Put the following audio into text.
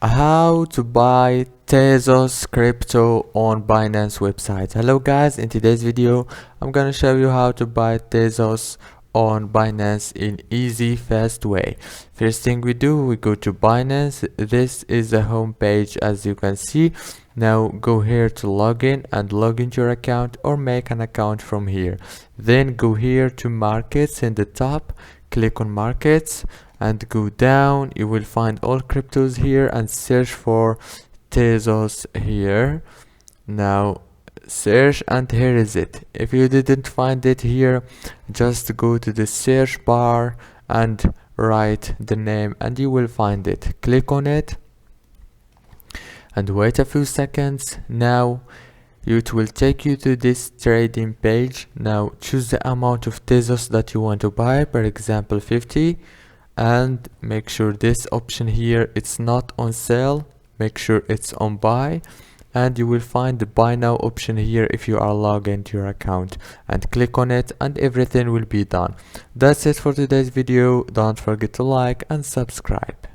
How to buy Tezos crypto on Binance website. Hello guys, in today's video I'm gonna show you how to buy Tezos on Binance in easy fast way. First thing we do, we go to Binance. This is the home page as you can see. Now go here to login and log into your account or make an account from here. Then go here to markets in the top, click on markets and go down. You will find all cryptos here and search for Tezos here. Now search and here is it. If you didn't find it here, just go to the search bar and write the name and you will find it. Click on it and wait a few seconds. Now it will take you to this trading page. Now choose the amount of Tezos that you want to buy, for example 50, and make sure this option here it's not on sale, make sure it's on buy, and you will find the buy now option here if you are logged into your account, and click on it and everything will be done. That's it for today's video. Don't forget to like and subscribe.